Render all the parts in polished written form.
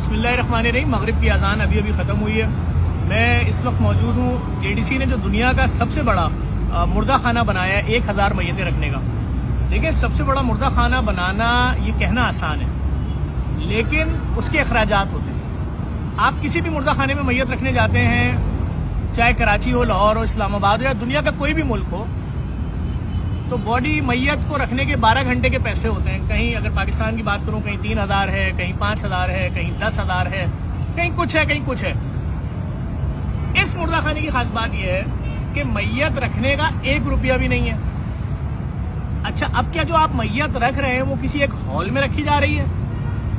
बिस्मिल्लाहिर्रहमानिर्रहीम। मगरिब की अजान अभी अभी ख़त्म हुई है। मैं इस वक्त मौजूद हूँ जेडीसी ने जो दुनिया का सबसे बड़ा मुर्दा खाना बनाया है 1000 मैयतें रखने का। देखिए, सबसे बड़ा मुर्दा खाना बनाना ये कहना आसान है, लेकिन उसके अखराजात होते हैं। आप किसी भी मुर्दा खाने में मैयत रखने जाते हैं, चाहे कराची हो, लाहौर हो, इस्लामाबाद हो या दुनिया का कोई भी मुल्क हो, तो बॉडी मैयत को रखने के 12 घंटे के पैसे होते हैं। कहीं अगर पाकिस्तान की बात करूं, कहीं 3000 है, कहीं 5000 है, कहीं 10,000 है, कहीं कुछ है, कहीं कुछ है। इस मुर्दा खाने की खास बात यह है कि मैयत रखने का 1 रुपया भी नहीं है। अच्छा, अब क्या जो आप मैयत रख रहे हैं वो किसी एक हॉल में रखी जा रही है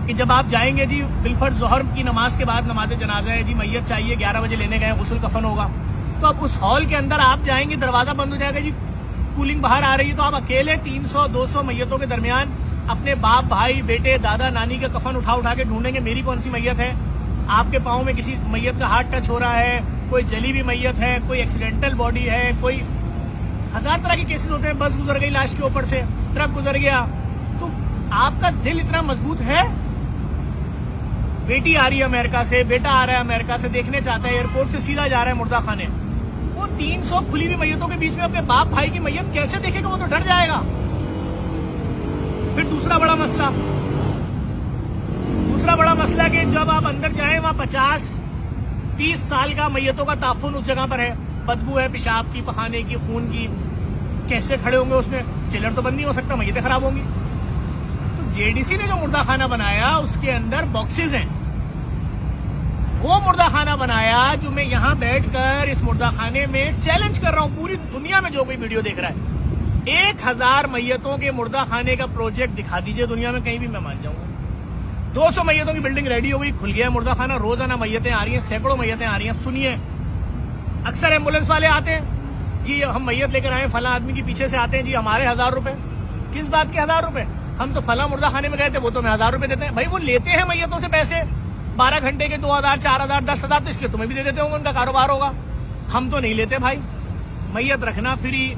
कि जब आप जाएंगे जी बिलफर्ज ज़ोहर की नमाज के बाद नमाज जनाजा है जी, मैयत चाहिए, 11 बजे लेने गए, गुस्ल कफन होगा, तो अब उस हॉल के अंदर आप जाएंगे, दरवाजा बंद हो जाएगा जी, कूलिंग बाहर आ रही है, तो आप अकेले 300-200 मैयतों के दरमियान अपने बाप, भाई, बेटे, दादा, नानी का कफन उठा उठा के ढूंढेंगे मेरी कौन सी मैयत है। आपके पाँव में किसी मैयत का हाथ टच हो रहा है, कोई जली हुई मैयत है, कोई एक्सीडेंटल बॉडी है, कोई 1000 तरह के केसेस होते हैं। बस गुजर गई लाश के ऊपर से, ट्रक गुजर गया, तो आपका दिल इतना मजबूत है। बेटी आ रही है अमेरिका से, बेटा आ रहा है अमेरिका से, देखने चाहता है, एयरपोर्ट से सीधा जा रहा है मुर्दा खाने, वो 300 खुली हुई मैयतों के बीच में अपने बाप भाई की मैयत कैसे देखेगा? वो तो डर जाएगा। फिर दूसरा बड़ा मसला कि जब आप अंदर जाएं, वहां 50-30 साल का मैयतों का ताफुन उस जगह पर है, बदबू है पेशाब की, पखाने की, खून की, कैसे खड़े होंगे उसमें? चिलर तो बंद नहीं हो सकता, मैयतें खराब होंगी। तो जेडीसी ने जो मुर्दा खाना बनाया उसके अंदर बॉक्सेस हैं। वो मुर्दा खाना बनाया जो मैं यहां बैठकर इस मुर्दा खाने में चैलेंज कर रहा हूं पूरी दुनिया में जो कोई वीडियो देख रहा है। 1000 मैयतों के मुर्दा खाने का प्रोजेक्ट दिखा दीजिए दुनिया में कहीं भी, मैं मान जाऊंगा। 200 मैयतों की बिल्डिंग रेडी हो गई, खुल गया मुर्दा खाना, रोजाना मैयतें आ रही हैं, सैकड़ों मैयतें आ रही हैं। सुनिए, अक्सर एम्बुलेंस वाले आते हैं जी, हम मैयत लेकर आए, फला आदमी के पीछे से आते हैं जी, हमारे 1000 रुपए। किस बात के 1000 रुपए? हम तो फला मुर्दा खाने में गए थे, वो तो हमें 1000 रुपए देते हैं। भाई वो लेते हैं मैयतों से पैसे 12 घंटे के, 2000, 4000, 10,000, तो इसलिए तुम्हें भी दे देते होंगे, उनका कारोबार होगा। हम तो नहीं लेते भाई। मैयत रखना फ्री,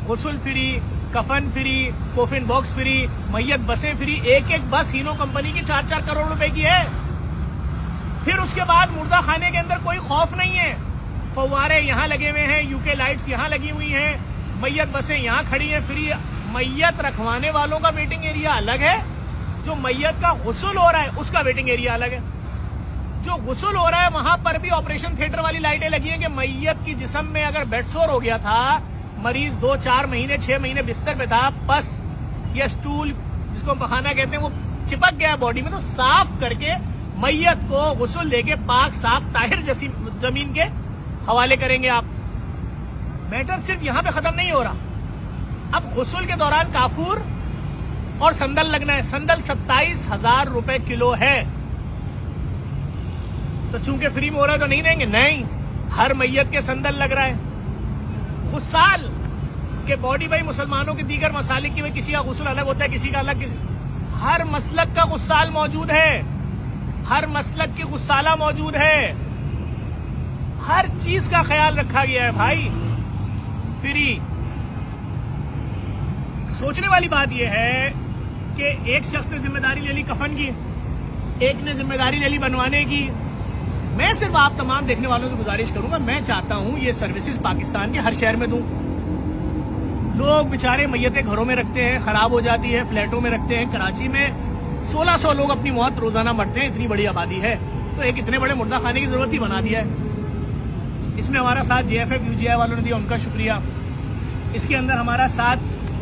गुस्ल फ्री, कफन फ्री, कोफिन बॉक्स फ्री, मैयत बसें फ्री। एक बस हीनो कंपनी की 4-4 करोड़ रुपए की है। फिर उसके बाद मुर्दा खाने के अंदर कोई खौफ नहीं है, फव्वारे यहाँ लगे हुए हैं, यूके लाइट्स यहाँ लगी हुई हैं, मैयत बसें यहाँ खड़ी हैं फ्री। मैयत रखवाने वालों का वेटिंग एरिया अलग है, जो मैयत का गुस्ल हो रहा है उसका वेटिंग एरिया अलग है। जो गुस्ल हो रहा है वहां पर भी ऑपरेशन थिएटर वाली लाइटें लगी हैं कि मैयत की जिस्म में अगर बेडसोर हो गया था, मरीज 2-4 महीने 6 महीने बिस्तर पे था, पस या स्टूल जिसको पखाना कहते हैं वो चिपक गया बॉडी में, तो साफ करके मैयत को गुस्ल देके पाक साफ ताहिर जमीन के हवाले करेंगे आप। मैटर सिर्फ यहां पे खत्म नहीं हो रहा, अब गुस्ल के दौरान काफूर और संदल लगना है। संदल 27,000 रुपए किलो है, तो चूंकि फ्री में हो रहा है तो नहीं देंगे? नहीं, हर मैयत के संदल लग रहा है। गुस्साल के बॉडी भाई मुसलमानों के दीगर मसालिक की में किसी का गुस्ल अलग होता है, किसी का अलग, हर मसलक का गुस्साल मौजूद है, हर मसलक की गुस्साला मौजूद है, हर चीज का ख्याल रखा गया है भाई, फ्री। सोचने वाली बात यह है कि एक शख्स ने जिम्मेदारी ले ली कफन की, एक ने जिम्मेदारी ले ली बनवाने की। मैं सिर्फ आप तमाम देखने वालों से गुजारिश करूंगा, मैं चाहता हूं ये सर्विसेज पाकिस्तान के हर शहर में दूं। लोग बेचारे मैयतें घरों में रखते हैं, खराब हो जाती है, फ्लैटों में रखते हैं। कराची में 1600 लोग अपनी मौत रोजाना मरते हैं, इतनी बड़ी आबादी है, तो एक इतने बड़े मुर्दा खाने की जरूरत ही बना दिया है। इसमें हमारा साथ JFF UGI वालों ने दिया, उनका शुक्रिया। इसके अंदर हमारा साथ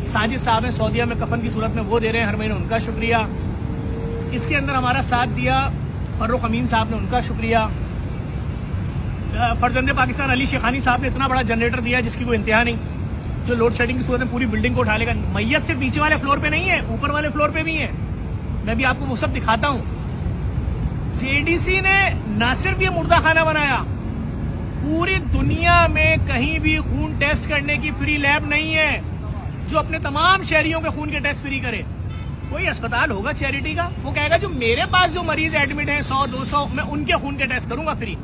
साजिद साहब हैं, सऊदीया में कफन की सूरत में वो दे रहे हैं हर महीने, उनका शुक्रिया। इसके अंदर हमारा साथ दिया फर्रुख अमीन साहब ने, उनका शुक्रिया। फर्जंदे पाकिस्तान अली शेखानी साहब ने इतना बड़ा जनरेटर दिया जिसकी कोई इंतहा नहीं, जो लोड शेडिंग की सूरत में पूरी बिल्डिंग को उठा लेगा। मैयत सिर्फ नीचे वाले फ्लोर पे नहीं है, ऊपर वाले फ्लोर पे भी है, मैं भी आपको वो सब दिखाता हूं। जेडीसी ने न सिर्फ ये मुर्दा खाना बनाया, पूरी दुनिया में कहीं भी खून टेस्ट करने की फ्री लैब नहीं है जो अपने तमाम शहरियों के खून के टेस्ट फ्री करे। कोई अस्पताल होगा चैरिटी का, वो कहेगा जो मेरे पास जो मरीज एडमिट हैं 100-200, मैं उनके खून के टेस्ट करूंगा फ्री।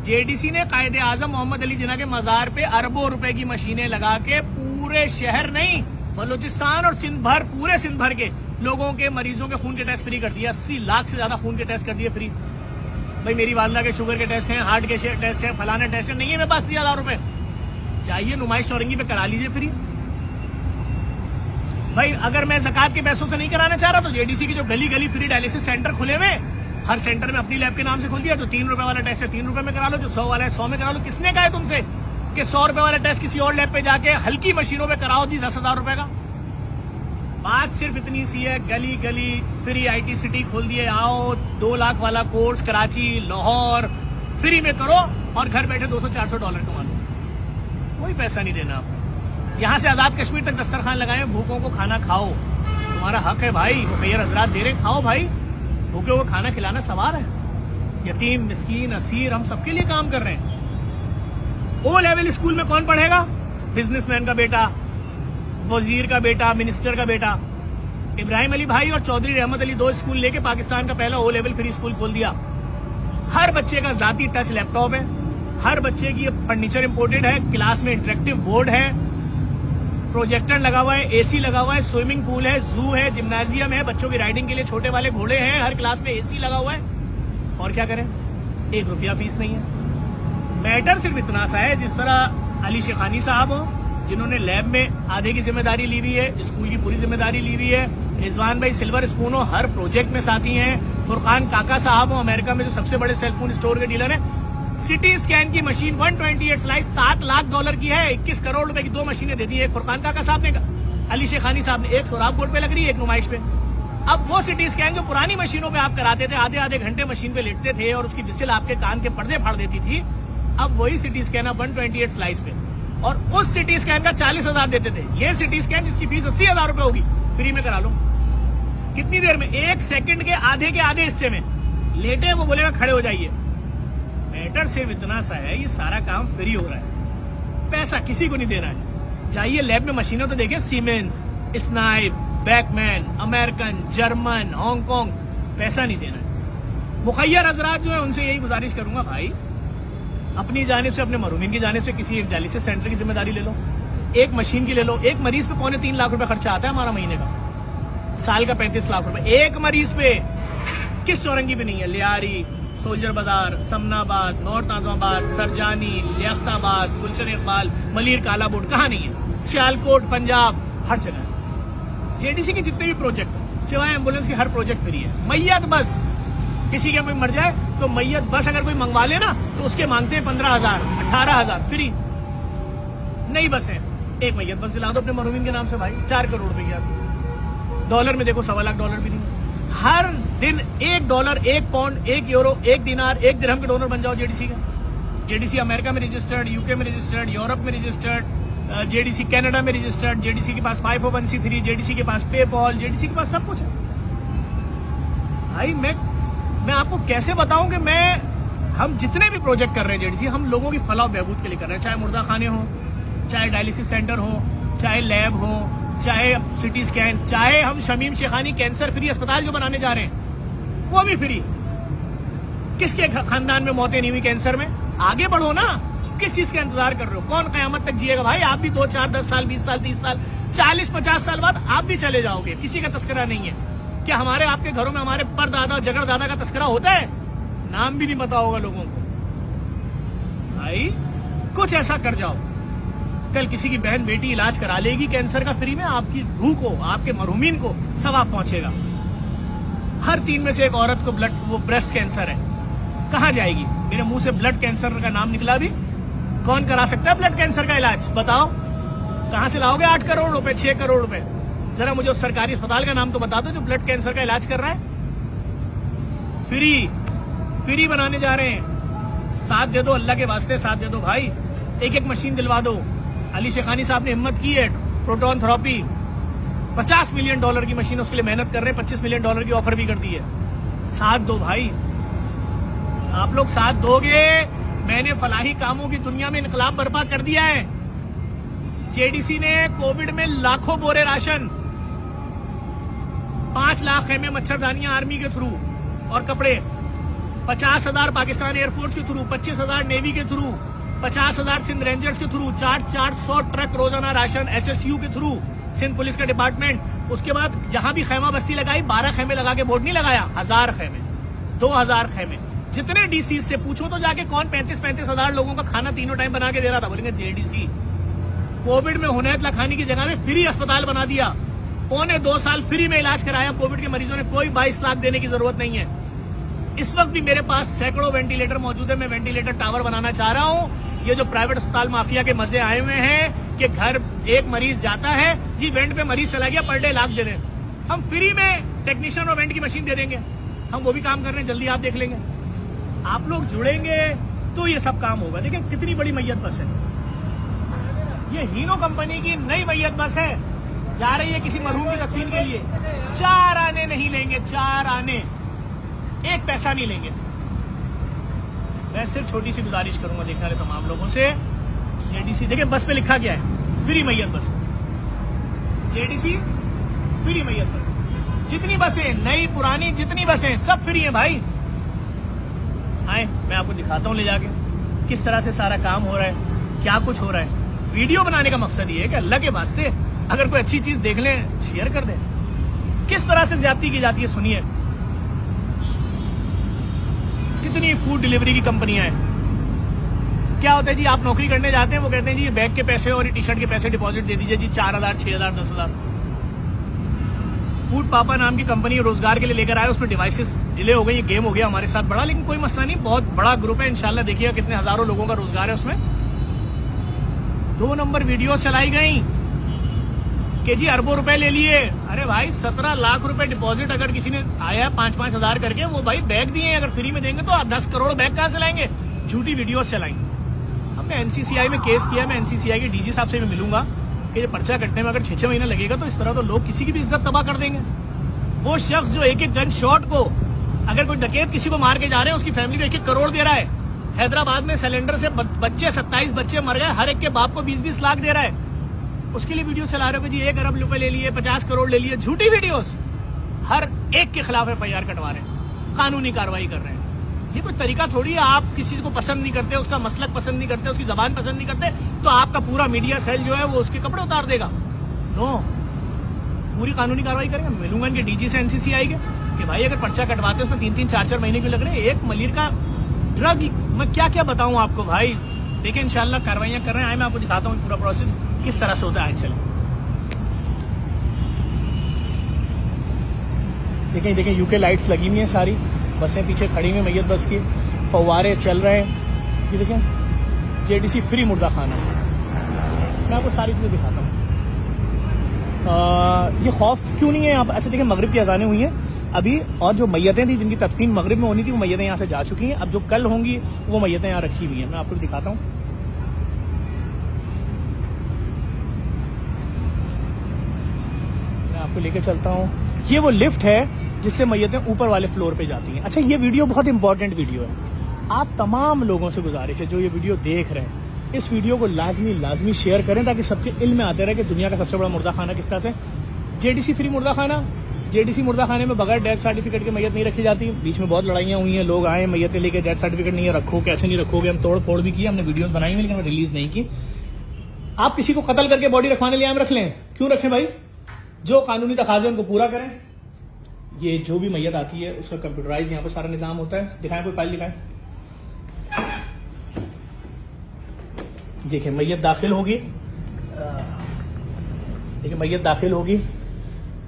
जेडीसी ने कायदे आजम मोहम्मद अली जिन्ना के मजार पे अरबों रुपए की मशीनें लगा के पूरे शहर नहीं, बलूचिस्तान और सिंध भर, पूरे सिंध भर के लोगों के मरीजों के खून के टेस्ट फ्री कर दिया। 80 लाख से ज्यादा खून के टेस्ट कर दिए फ्री। भाई मेरी वालदा के शुगर के टेस्ट हैं, हार्ट के टेस्ट हैं, फलाने टेस्ट हैं, नहीं है मेरे पास 80,000 रुपए, चाहिए नुमाइश औरंगी पे करा लीजिए फ्री। भाई अगर मैं ज़कात के पैसों से नहीं कराना चाह रहा तो जेडीसी की जो गली गली फ्री डायलिसिस सेंटर खुले हुए, हर सेंटर में अपनी लैब के नाम से खोल दिया, जो 3 रुपए वाला टेस्ट है 3 रुपए में करा लो, जो 100 वाला है 100 में करा लो। किसने कहा है तुमसे कि 100 रुपए वाला टेस्ट किसी और लैब पे जाके हल्की मशीनों पे कराओ दी 10,000 रुपए का? बात सिर्फ इतनी सी है, गली गली फ्री IT सिटी खोल दिए, आओ 2 लाख वाला कोर्स कराची लाहौर फ्री में करो और घर बैठे $200-400 कमा लो, कोई पैसा नहीं देना आपको। यहाँ से आजाद कश्मीर तक दस्तरखान लगाए, भूखों को खाना खाओ, तुम्हारा हक है भाई, मुखैर हजरात दे रहे, खाओ भाई, भूखे को खाना खिलाना सवार है। यतीम मिस्कीन असीर हम सबके लिए काम कर रहे हैं। O लेवल स्कूल में कौन पढ़ेगा? बिजनेसमैन का बेटा, वजीर का बेटा, मिनिस्टर का बेटा। इब्राहिम अली भाई और चौधरी रहमत अली 2 स्कूल लेके पाकिस्तान का पहला O लेवल फ्री स्कूल खोल दिया। हर बच्चे का जाती टच लैपटॉप है, हर बच्चे की फर्नीचर इंपोर्टेड है, क्लास में इंटरेक्टिव बोर्ड है, प्रोजेक्टर लगा हुआ है, AC लगा हुआ है, स्विमिंग पूल है, जू है, जिम्नाजियम है, बच्चों की राइडिंग के लिए छोटे वाले घोड़े हैं, हर क्लास में AC लगा हुआ है। और क्या करें, 1 रुपया फीस नहीं है। मैटर सिर्फ इतना सा है, जिस तरह अली शेखानी साहब हो जिन्होंने लैब में आधे की जिम्मेदारी ली हुई है, स्कूल की पूरी जिम्मेदारी ली हुई है, रिजवान भाई सिल्वर स्पून हो हर प्रोजेक्ट में साथी हैं, फुरकान काका साहब हो अमेरिका में जो सबसे बड़े सेलफोन स्टोर के डीलर हैं, सिटी स्कैन की मशीन 128 स्लाइस $7 लाख की है, 21 करोड़ रुपए की 2 मशीनें दे दी है फुरकान काका साहब ने, अली शेखानी साहब ने, एक सोराब बोर्ड पे लग रही है, एक नुमाइश पे। अब वो सिटी स्कैन जो पुरानी मशीनों पे आप कराते थे, आधे आधे घंटे मशीन पे लेटते थे और उसकी विसिल आपके कान के पर्दे फाड़ देती थी, अब वही सिटी स्कैन अब 128 स्लाइस पे, और उस सिटी स्कैन का 40,000 देते थे। ये सिटी स्कैन जिसकी फीस 80,000 रुपए होगी, फ्री में करा लो। कितनी देर में? 1 सेकंड के आधे हिस्से में लेटे, वो बोलेगा खड़े हो जाइए। मैटर सिर्फ इतना सा है, ये सारा काम फ्री हो रहा है, पैसा किसी को नहीं देना है। जाइए लैब में मशीनें तो देखिए, siemens, snipe, Beckmann, American, German, Hong Kong, पैसा नहीं देना है। मुखैर हजरात जो है उनसे यही गुजारिश करूंगा, भाई अपनी जानिब से, अपने महरूमीन की जानिब से किसी एक डायलिसिस सेंटर की जिम्मेदारी ले लो, एक मशीन की ले लो। एक मरीज पे 2.25 लाख रुपए खर्चा आता है हमारा महीने का, साल का 35 लाख रुपए एक मरीज पे। किस चौरंगी पे नहीं है? लियारी, सोल्जर बाजार, समनाबाद, नॉर्थ आजमाबाद, सरजानी, लियाकताबाद, गुलशन इकबाल, मलिर कालाबोट, कहाँ नहीं है? सियालकोट, पंजाब, हर जगह। जेडीसी के जितने भी प्रोजेक्ट सिवाय एम्बुलेंस के हर प्रोजेक्ट फ्री है। मैयत बस, किसी का कोई मर जाए तो मैयत बस अगर कोई मंगवा ले ना तो उसके मांगते हैं 15,000, 18,000 फ्री। नई बस है, एक मैयत बस दिला दो अपने मरहूमिन के नाम से भाई, 4 करोड़ रुपए की आती। डॉलर में देखो $1.25 लाख भी नहीं। हर दिन $1, £1, €1, $1, $1 दिरहम के डोनर बन जाओ जेडीसी का। जेडीसी अमेरिका में रजिस्टर्ड, यूके में रजिस्टर्ड, यूरोप में रजिस्टर्ड, जेडीसी कनाडा में रजिस्टर्ड, जेडीसी के पास 501c3, जेडीसी के पास पेपॉल, जेडीसी के पास सब कुछ है भाई। मैं आपको कैसे बताऊं कि हम जितने भी प्रोजेक्ट कर रहे हैं जेडीसी, हम लोगों की फलाह बहबूद के लिए कर रहे हैं, चाहे मुर्दा खाने हो, चाहे डायलिसिस सेंटर हो, चाहे लैब हो, चाहे सिटी स्कैन, चाहे हम शमीम शेखानी कैंसर फ्री अस्पताल जो बनाने जा रहे हैं वो भी फ्री। किसके खानदान में मौतें नहीं हुई कैंसर में? आगे बढ़ो ना, किस चीज का इंतजार कर रहे हो? कौन कयामत तक जिएगा भाई? आप भी 2, 4, 10 साल, 20 साल, 30 साल, 40, 50 साल बाद आप भी चले जाओगे, किसी का तस्करा नहीं है। क्या हमारे आपके घरों में हमारे परदादा जगरदादा का तस्करा होता है? नाम भी नहीं पता होगा लोगों को। भाई कुछ ऐसा कर जाओ, कल किसी की बहन बेटी इलाज करा लेगी कैंसर का फ्री में, आपकी रूह को, आपके मरहूमीन को सवाब पहुंचेगा। हर 3 में से एक औरत को वो ब्रेस्ट कैंसर है, कहां जाएगी? मेरे मुंह से ब्लड कैंसर का नाम निकला भी। कौन करा सकता है ब्लड कैंसर का इलाज? बताओ, कहां से लाओगे 8 करोड़ रुपए, 6 करोड़ रुपए? जरा मुझे उस सरकारी अस्पताल का नाम तो बता दो जो ब्लड कैंसर का इलाज कर रहा है। फ्री बनाने जा रहे हैं। साथ दे दो, अल्लाह के वास्ते साथ दे दो भाई, एक मशीन दिलवा दो। अली शेखानी साहब ने हिम्मत की है, प्रोटॉन थेरेपी, $50 मिलियन की मशीन, उसके लिए मेहनत कर रहे हैं, $25 मिलियन की ऑफर भी कर दी है। साथ दो भाई, आप लोग साथ दोगे। मैंने फलाही कामों की दुनिया में इनकलाब बर्पा कर दिया है। जेडीसी ने कोविड में लाखों बोरे राशन, 5 लाख खेमे मच्छरदानियां आर्मी के थ्रू और कपड़े, 50,000 पाकिस्तान एयरफोर्स के थ्रू, 25,000 नेवी के थ्रू, 50,000 सिंध रेंजर्स के थ्रू, 400 ट्रक रोजाना राशन SSU के थ्रू, सिंध पुलिस का डिपार्टमेंट। उसके बाद जहां भी खेमा बस्ती लगाई, 12 खेमे लगा के बोर्ड नहीं लगाया, 1000 खेमे, 2000 खेमे, जितने डीसी से पूछो तो जाके कौन 35-35 हजार लोगों का खाना तीनों टाइम बना के दे रहा था, बोलेंगे जेडीसी। कोविड में हुनैत लखानी की जगह में फ्री अस्पताल बना दिया, 1.25 साल फ्री में इलाज कराया कोविड के मरीजों ने, कोई 22 लाख देने की जरूरत नहीं है। इस वक्त भी मेरे पास सैकड़ों वेंटिलेटर मौजूद है, मैं वेंटिलेटर टावर बनाना चाह रहा हूं। ये जो प्राइवेट अस्पताल माफिया के मजे आए हुए हैं कि घर एक मरीज जाता है जी, वेंट पे मरीज चला गया, पर डे लाख दे दें, हम फ्री में टेक्नीशियन और वेंट की मशीन दे देंगे। हम वो भी काम कर रहे हैं, जल्दी आप देख लेंगे। आप लोग जुड़ेंगे तो ये सब काम होगा। देखिए कितनी बड़ी मैयत बस है, ये हीनो कंपनी की नई मैयत बस है, जा रही है किसी मरहूम की तदफीन के लिए। 4 आने नहीं लेंगे, 4 आने, 1 पैसा नहीं लेंगे। मैं सिर्फ छोटी सी गुजारिश करूंगा देखने वाले तमाम लोगों से, जेडीसी देखिए बस पे लिखा गया है फ्री मैयत बस, जेडीसी फ्री मैयत बस। जितनी बसें नई पुरानी जितनी बसें सब फ्री हैं भाई। आए मैं आपको दिखाता हूं ले जाके किस तरह से सारा काम हो रहा है, क्या कुछ हो रहा है। वीडियो बनाने का मकसद ये है कि अल्लाह के वास्ते अगर कोई अच्छी चीज देख लें शेयर कर दें। किस तरह से ज्यादती की जाती है सुनिए। कितनी फूड डिलीवरी की कंपनियां हैं। क्या होता है जी, आप नौकरी करने जाते हैं, वो कहते हैं जी ये बैग के पैसे और ये टी शर्ट के पैसे डिपॉजिट दे दीजिए जी, 4,000 6,000 10,000। फूड पापा नाम की कंपनी रोजगार के लिए लेकर आए, उसमें डिवाइसेस डिले हो गई, ये गेम हो गया हमारे साथ बड़ा, लेकिन कोई मसला नहीं, बहुत बड़ा ग्रुप है इंशाल्लाह। देखिएगा कितने हजारों लोगों का रोजगार है उसमें। 2 नंबर वीडियो चलाई गई कि जी अरबों रुपए ले लिए। अरे भाई 17 लाख रुपए डिपॉजिट अगर किसी ने आया 5-5 हजार करके, वो भाई बैग दिए, अगर फ्री में देंगे तो 10 करोड़ बैग कहां से लाएंगे। झूठी वीडियो चलाई। हमने एनसीसीआई में केस किया, मैं एनसीसीआई के डीजी साहब से भी मिलूंगा कि ये पर्चा कटने में अगर 6-6 महीना लगेगा तो इस तरह तो लोग किसी की भी इज्जत तबाह कर देंगे। वो शख्स जो एक गन शॉट को, अगर कोई डकैत किसी को मार के जा रहे हैं, उसकी फैमिली को 1-1 करोड़ दे रहा है। हैदराबाद में सिलेंडर से बच्चे 27 बच्चे मर गए, हर एक के बाप को 20-20 लाख दे रहा है। उसके लिए वीडियो चला रहे हो जी 1 अरब रुपए ले लिए, 50 करोड़ ले लिए। झूठी वीडियोस, हर एक के खिलाफ FIR कटवा रहे हैं, कानूनी कार्रवाई कर रहे हैं। ये कोई तरीका थोड़ी है। आप किसी को पसंद नहीं करते, उसका मसलक पसंद नहीं करते, उसकी जबान पसंद नहीं करते, तो आपका पूरा मीडिया सेल जो है वो उसके कपड़े उतार देगा। नो, पूरी कानूनी कार्रवाई करेंगे। मिलूंगा इनके डीजी से एनसीसीआई के कि भाई अगर पर्चा कटवाते उसमें 3-3 4-4 महीने क्यों लग रहे हैं। एक मलिर का ड्रग, मैं क्या क्या बताऊं आपको भाई। देखिए इंशाल्लाह कार्रवाइयां कर रहे हैं। आए मैं आपको दिखाता हूँ पूरा प्रोसेस किस तरह से होता है। चले देखें यूके लाइट्स लगी हुई हैं, सारी बसें पीछे खड़ी हुई, मैयत बस की फव्वारे चल रहे हैं। ये देखें जेडीसी फ्री मुर्दा खाना, मैं आपको सारी चीजें दिखाता हूँ। ये खौफ क्यों नहीं है यहाँ पर। अच्छा देखिए मगरिब की अजानें हुई हैं अभी, और जो मैयतें थी जिनकी तदफीन मगरिब में होनी थी वो मैयतें यहाँ से जा चुकी हैं। अब जो कल होंगी वो मैयतें यहाँ रखी हुई हैं, मैं आपको दिखाता हूँ। मैं आपको लेके चलता हूँ। ये वो लिफ्ट है जिससे मैयतें ऊपर वाले फ्लोर पे जाती हैं। अच्छा ये वीडियो बहुत इंपॉर्टेंट वीडियो है। आप तमाम लोगों से गुजारिश है जो ये वीडियो देख रहे हैं, इस वीडियो को लाजमी शेयर करें ताकि सबके इल्म में आते रहे कि दुनिया का सबसे बड़ा मुर्दा खाना किस तरह से। जेडीसी फ्री मुर्दा खाना, जेडीसी मुर्दा खाने में बगैर डेथ सर्टिफिकेट के मैयत नहीं रखी जाती। बीच में बहुत लड़ाइयां हुई हैं, लोग आए मैयतें लेके, डेथ सर्टिफिकेट नहीं है, रखो कैसे नहीं रखोगे। हम तोड़ फोड़ भी किए, हमने वीडियोस बनाई हुई, लेकिन रिलीज नहीं की। आप किसी को कत्ल करके बॉडी रखवाने लिए हम रख लें, क्यों रखें भाई। जो कानूनी तकाजे उनको पूरा करें। ये जो भी मैयत आती है उसका कंप्यूटराइज यहाँ पे सारा निजाम होता है। दिखाएं, कोई फाइल दिखाएं। देखिए मैयत दाखिल होगी, देखिए मैयत दाखिल होगी,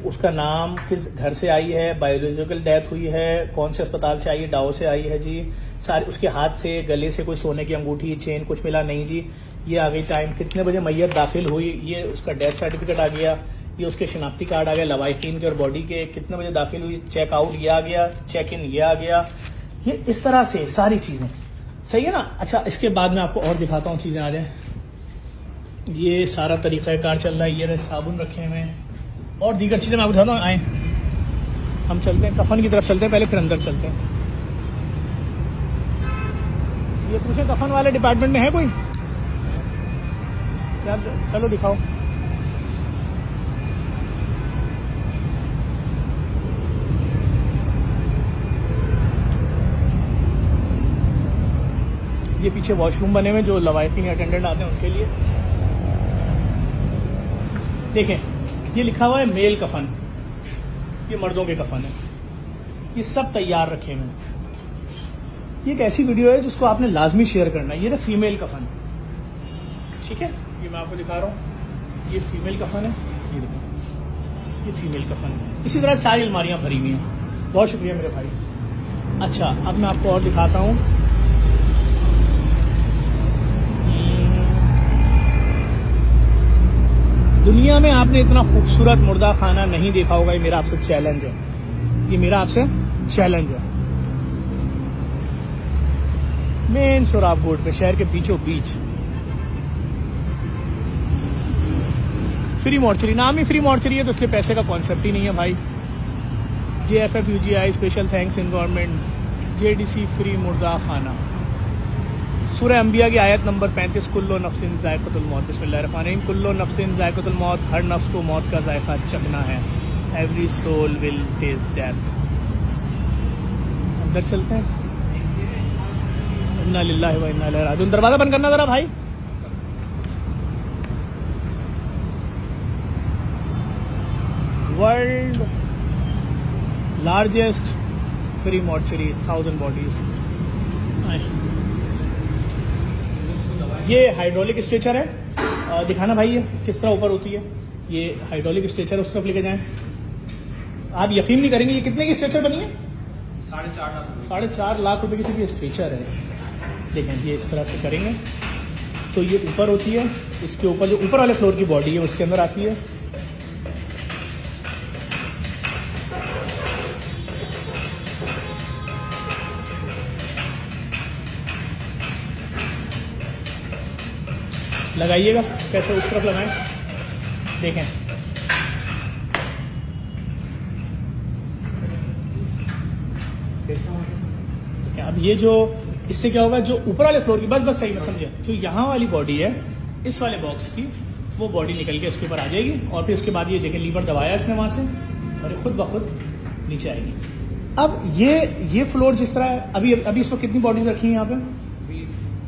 उसका नाम, किस घर से आई है, बायोलॉजिकल डेथ हुई है, कौन से अस्पताल से आई है, डाओ से आई है जी, सारे उसके हाथ से गले से कोई सोने की अंगूठी चेन कुछ मिला नहीं जी। ये आ गई टाइम, कितने बजे मैयत दाखिल हुई, ये उसका डेथ सर्टिफिकेट आ गया, ये उसके शनाख्ती कार्ड आ गया लवाहिकीन के और बॉडी के, कितने बजे दाखिल हुई, चेक आउट ये आ गया, चेक इन ये आ गया। ये इस तरह से सारी चीजें सही है ना। अच्छा इसके बाद मैं आपको और दिखाता हूँ, चीजें आ जाए। ये सारा तरीक़ाकार चल रहा है, ये साबुन रखे हुए हैं और दीगर चीजें मैं आपको दिखाता हूँ। आए हम चलते हैं कफन की तरफ, चलते हैं पहले, फिर अंदर चलते हैं। ये पूछे कफन वाले डिपार्टमेंट में है कोई, चलो दिखाओ। ये पीछे वॉशरूम बने हुए जो लवाहिकीन अटेंडेंट आते हैं उनके लिए। देखें ये लिखा हुआ है मेल कफन, ये मर्दों के कफन है। ये सब तैयार रखे हुए हैं। ये एक ऐसी वीडियो है जिसको आपने लाजमी शेयर करना है। ये ना फीमेल कफन, ठीक है, ये मैं आपको दिखा रहा हूँ, ये फीमेल कफन है, ये देखो, ये फीमेल कफन है। इसी तरह सारी अलमारियां भरी हुई हैं। बहुत शुक्रिया मेरे भाई। अच्छा, अब मैं आपको और दिखाता हूँ। दुनिया में आपने इतना खूबसूरत मुर्दा खाना नहीं देखा होगा। ये मेरा आपसे चैलेंज है, ये मेरा आपसे चैलेंज है। मेन शोराब गोड पे, शहर के बीचों बीच, फ्री मॉर्चरी। नाम ही फ्री मॉर्चरी है तो इसलिए पैसे का कॉन्सेप्ट ही नहीं है भाई। JFF UGI special thanks in government, JDC free मुर्दा खाना। सूरह अंबिया की आयत नंबर 35, कुल्लो नफ्सिन ज़ायक़तुल मौत। बिस्मिल्लाहिर्रहमानिर्रहीम। कुल्लो नफ्सिन ज़ायक़तुल मौत, हर नफ्स को मौत का जायका चखना है। Every soul will taste death. अंदर चलते हैं। इन्ना लिल्लाहि व इन्ना इलैहि राजिऊन। दरवाजा बंद करना जरा भाई। World largest free mortuary, 1000 bodies. ये हाइड्रोलिक स्ट्रेचर है, दिखाना भाई ये किस तरह ऊपर होती है। ये हाइड्रोलिक स्ट्रेचर उस तरफ लेके जाएं। आप यकीन नहीं करेंगे ये कितने की स्ट्रेचर बनी है। 4.5 लाख रुपए की सिर्फ ये स्ट्रेचर है। देखें, ये इस तरह से करेंगे तो ये ऊपर होती है, इसके ऊपर जो ऊपर वाले फ्लोर की बॉडी है उसके अंदर आती है। लगाइएगा कैसे उस तरफ लगाएं, देखें। अब ये जो इससे क्या होगा, जो ऊपर वाले फ्लोर की, बस सही में समझे, जो यहाँ वाली बॉडी है इस वाले बॉक्स की, वो बॉडी निकल के इसके ऊपर आ जाएगी और फिर उसके बाद ये देखें लीवर दबाया इसने वहां से और ये खुद ब खुद नीचे आएगी। अब ये फ्लोर जिस तरह है, अभी इस वक्त कितनी बॉडीज रखी हैं यहाँ पे?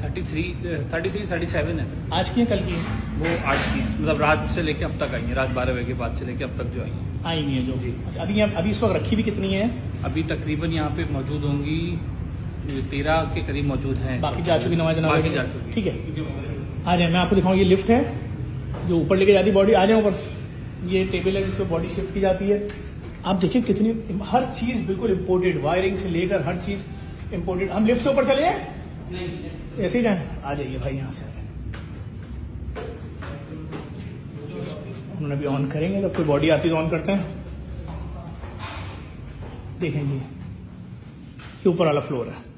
33 37 है। आज की है कल की है? वो आज की है, मतलब रात से लेके अब तक आई है। रात 12 बजे के बाद से लेके अब तक जो आई है जो जी। अभी इस वक्त रखी भी कितनी है? अभी तकरीबन यहाँ पे मौजूद होंगी 13 के करीब मौजूद हैं। बाकी जा चुकी नमाज बाकी जा चुकी। ठीक है, आ जाए मैं आपको दिखाऊँ। ये लिफ्ट है जो ऊपर लेके जाती है बॉडी। आ जाए ऊपर, ये टेबल है जिसपे बॉडी शिफ्ट की जाती है। आप देखिए कितनी, हर चीज बिल्कुल इम्पोर्टेड, वायरिंग से लेकर हर चीज इम्पोर्टेड। हम लिफ्ट से ऊपर चले जाए, ऐसे ही जाए। आ जाइए भाई यहाँ से। उन्होंने अभी ऑन करेंगे, जब कोई बॉडी आती है तो ऑन करते हैं। देखें जी, ये ऊपर वाला फ्लोर है।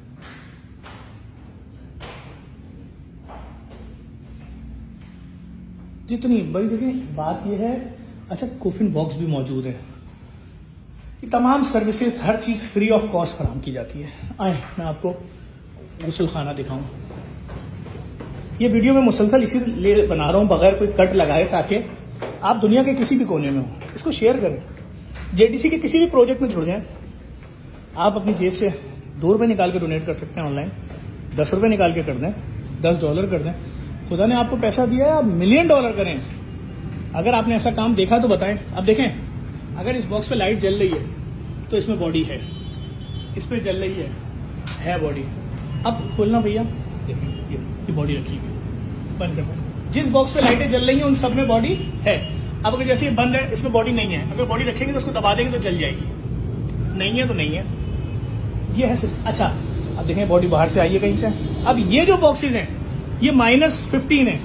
जितनी बड़ी देखें, बात यह है। अच्छा, कोफिन बॉक्स भी मौजूद है। ये तमाम सर्विसेज, हर चीज फ्री ऑफ कॉस्ट फराहम की जाती है। आए मैं आपको गुसल खाना दिखाऊं। ये वीडियो मैं मुसलसल इसीलिए बना रहा हूं बगैर कोई कट लगाए, ताकि आप दुनिया के किसी भी कोने में हो, इसको शेयर करें। JDC के किसी भी प्रोजेक्ट में जुड़ जाएं। आप अपनी जेब से $2 निकाल के डोनेट कर सकते हैं ऑनलाइन, $10 निकाल के कर दें, $10 कर दें। खुदा ने आपको पैसा दिया है, आप $1 मिलियन करें। अगर आपने ऐसा काम देखा तो बताएं। अब देखें, अगर इस बॉक्स पे लाइट जल रही है तो इसमें बॉडी है, इस पे जल रही है बॉडी। अब खोलना भैया, ये बॉडी रखी हुई, बंद कर। जिस बॉक्स पे लाइटें जल रही हैं उन सब में बॉडी है। अब अगर जैसे ये बंद है, इसमें बॉडी नहीं है, अगर बॉडी रखेंगे तो उसको दबा देंगे तो जल जाएगी। नहीं है तो नहीं है, ये है सिस्टम। अच्छा, अब देखें बॉडी बाहर से आई है कहीं से। अब ये जो बॉक्सेज हैं ये -15 है,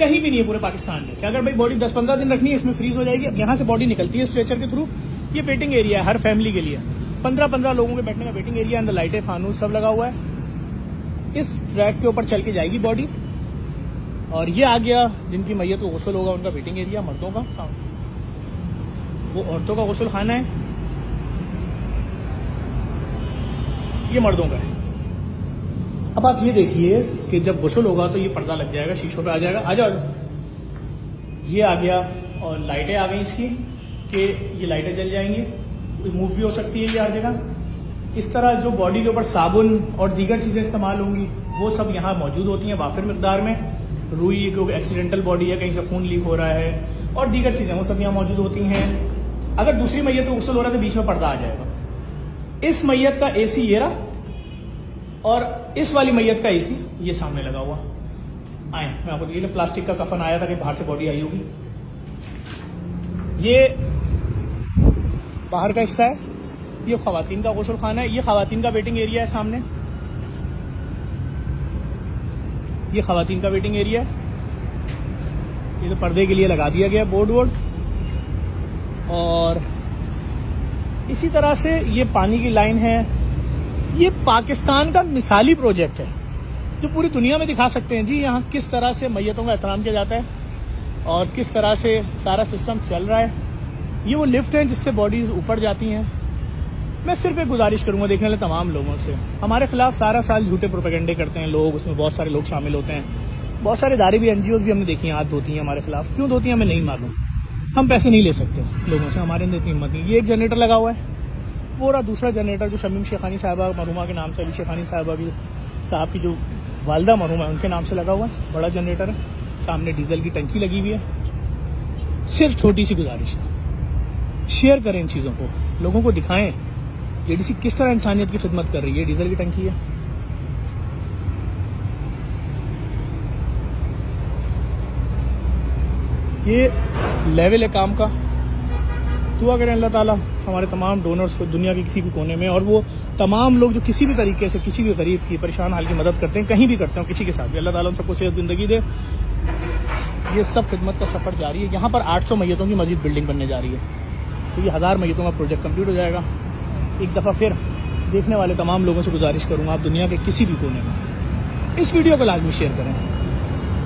कहीं भी नहीं है पूरे पाकिस्तान में। अगर भाई बॉडी 10-15 दिन रखनी है, इसमें फ्रीज हो जाएगी। अब यहाँ से बॉडी निकलती है स्ट्रेचर के थ्रू। ये वेटिंग एरिया है हर फैमिली के लिए, 15-15 लोगों के बैठने का वेटिंग एरिया। अंदर लाइटें, फानूस सब लगा हुआ है। इस ट्रैक के ऊपर चल के जाएगी बॉडी। और ये आ गया जिनकी मैयत को गुस्ल होगा उनका वेटिंग एरिया, मर्दों का। वो औरतों का गुस्ल खाना है, ये मर्दों का है। अब आप ये देखिए कि जब गुस्ल होगा तो ये पर्दा लग जाएगा, शीशों पे आ जाएगा। आ जाओ, ये आ गया और लाइटें आ गई इसकी कि ये लाइटें जल जाएंगी, मूव भी हो सकती है ये हर जगह। इस तरह जो बॉडी के ऊपर साबुन और दीगर चीजें इस्तेमाल होंगी वो सब यहाँ मौजूद होती हैं वाफिर मिकदार में। रुई क्योंकि एक्सीडेंटल बॉडी है, कहीं से खून लीक हो रहा है और दीगर चीजें वो सब यहाँ मौजूद होती हैं। अगर दूसरी मैयत को गुस्ल हो रहा है तो बीच में पर्दा आ जाएगा। इस मैयत का AC ये रहा, और इस वाली मैयत का एसी ये सामने लगा हुआ। आए मैं आपको ये प्लास्टिक का कफन आया था कि बाहर से बॉडी आई होगी। ये बाहर का हिस्सा है, ये खवातीन का गुस्ल खाना है, ये खवातीन का वेटिंग एरिया है सामने, ये खवातीन का वेटिंग एरिया है। ये तो पर्दे के लिए लगा दिया गया बोर्ड वोर्ड। और इसी तरह से ये पानी की लाइन है। ये पाकिस्तान का मिसाली प्रोजेक्ट है जो पूरी दुनिया में दिखा सकते हैं जी यहाँ किस तरह से मैयतों का एहतराम किया जाता है और किस तरह से सारा सिस्टम चल रहा है। ये वो लिफ्ट है जिससे बॉडीज ऊपर जाती हैं। मैं सिर्फ एक गुजारिश करूंगा देखने वाले तमाम लोगों से, हमारे खिलाफ सारा साल झूठे प्रोपेगेंडे करते हैं लोग, उसमें बहुत सारे लोग शामिल होते हैं, बहुत सारे इदारे भी एनजीओज भी हमने देखी हैं हाथ धोती हैं हमारे खिलाफ। क्यों धोती हैं हमें नहीं मालूम, हम पैसे नहीं ले सकते लोगों से, हमारे अंदर इतनी हिम्मत नहीं। ये एक जनरेटर लगा हुआ है, पूरा दूसरा जनरेटर जो शमीम शेखानी साहबा मरहुमा के नाम से, अली शेखानी साहबा की साहब की जो वालदा मरहुमा है उनके नाम से लगा हुआ है, बड़ा जनरेटर है। सामने डीजल की टंकी लगी हुई है। सिर्फ छोटी सी गुजारिश, शेयर करें इन चीज़ों को, लोगों को दिखाएं जेडीसी किस तरह इंसानियत की खिदमत कर रही है। डीजल की टंकी है, ये लेवल है काम का। दुआ करें अल्लाह ताला हमारे तमाम डोनर्स को दुनिया के किसी भी कोने में, और वो तमाम लोग जो किसी भी तरीके से किसी भी गरीब की परेशान हाल की मदद करते हैं, कहीं भी करते हैं किसी के साथ भी, अल्लाह ताला उन सबको सेहत जिंदगी दे। ये सब खिदमत का सफर जारी है। यहाँ पर 800 मैयतों की मजीद बिल्डिंग बनने जा रही है, तो ये 1000 मैयतों का प्रोजेक्ट कंप्लीट हो जाएगा। एक दफ़ा फिर देखने वाले तमाम लोगों से गुजारिश करूंगा, आप दुनिया के किसी भी कोने में इस वीडियो को लाजमी शेयर करें।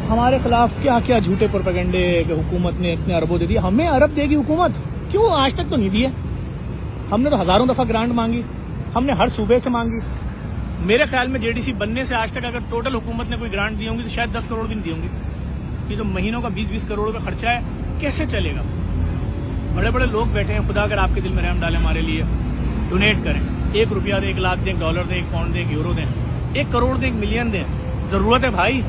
हमारे खिलाफ क्या क्या झूठे प्रोपेगेंडे कि हुकूमत ने इतने अरबों दे दिए, हमें अरब देगी हुकूमत, क्यों आज तक तो नहीं दिए। हमने तो हजारों दफा ग्रांट मांगी, हमने हर सूबे से मांगी। मेरे ख्याल में जेडीसी बनने से आज तक अगर टोटल हुकूमत ने कोई ग्रांट दी होंगी तो शायद 10 करोड़ भी नहीं दी होंगी। ये तो महीनों का 20-20 करोड़ का खर्चा है, कैसे चलेगा। बड़े बड़े लोग बैठे हैं, खुदा अगर आपके दिल में रहम डाले हमारे लिए, डोनेट करें। 1 रुपया दें, 1 लाख दें, $1 दें, 1 पाउंड दें, 1 यूरो दें, 1 करोड़ दें, 1 मिलियन दें। जरूरत है भाई,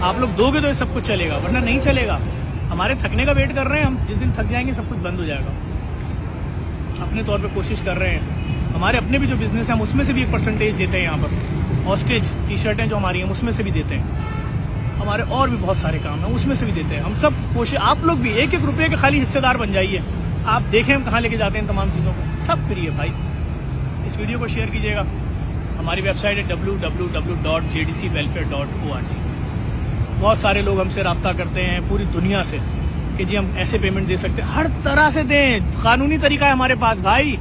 आप लोग दोगे तो ये सब कुछ चलेगा, वरना नहीं चलेगा। हमारे थकने का वेट कर रहे हैं हम, जिस दिन थक जाएंगे सब कुछ बंद हो जाएगा। अपने तौर पे कोशिश कर रहे हैं, हमारे अपने भी जो बिजनेस है हम उसमें से भी 1% देते हैं। यहाँ पर ऑस्ट्रिच टी शर्टें जो हमारी हैं उसमें से भी देते हैं, हमारे और भी बहुत सारे काम हैं उसमें से भी देते हैं। हम सब कोशिश, आप लोग भी 1-1 रुपये के खाली हिस्सेदार बन जाइए। आप देखें हम कहाँ लेके जाते हैं तमाम चीज़ों को, सब फ्री है भाई। इस वीडियो को शेयर कीजिएगा। हमारी वेबसाइट है www.jdcwelfare.org। बहुत सारे लोग हमसे रब्ता करते हैं पूरी दुनिया से कि जी हम ऐसे पेमेंट दे सकते हैं, हर तरह से दें, कानूनी तरीका है हमारे पास भाई।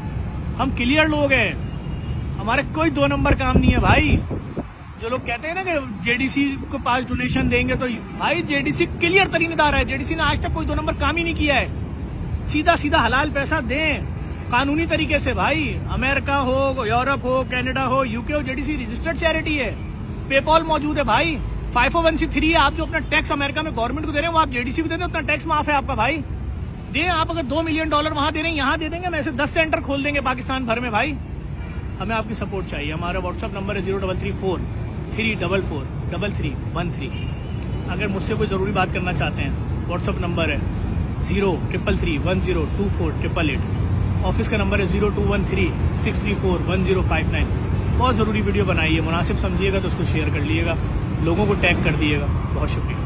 हम क्लियर लोग हैं, हमारे कोई 2 नंबर काम नहीं है भाई। जो लोग कहते हैं ना कि जेडीसी को पास डोनेशन देंगे, तो भाई जेडीसी क्लियर तरीन इदारा है। जेडीसी ने आज तक कोई 2 नंबर काम ही नहीं किया है। सीधा सीधा हलाल पैसा दें कानूनी तरीके से भाई। अमेरिका हो, यूरोप हो, कनाडा हो, यूके हो, जेडीसी रजिस्टर्ड चैरिटी है। पेपॉल मौजूद है भाई। 501c3 है। आप जो अपना टैक्स अमेरिका में गवर्नमेंट को दे रहे हैं वो आप जेडीसी को दे दें, उतना टैक्स माफ है आपका भाई। दें आप, अगर $2 मिलियन वहां दे रहे हैं यहाँ दे देंगे, हम ऐसे 10 सेंटर खोल देंगे पाकिस्तान भर में भाई। हमें आपकी सपोर्ट चाहिए। हमारा व्हाट्सअप नंबर है 0334-344-3313। अगर मुझसे कोई ज़रूरी बात करना चाहते हैं, व्हाट्सअप नंबर है 0333102488। ऑफिस का नंबर है 0213-634-1059। बहुत ज़रूरी वीडियो बनाई है, मुनासिब समझिएगा तो उसको शेयर कर लीजिएगा, लोगों को टैग कर दिएगा। बहुत शुक्रिया।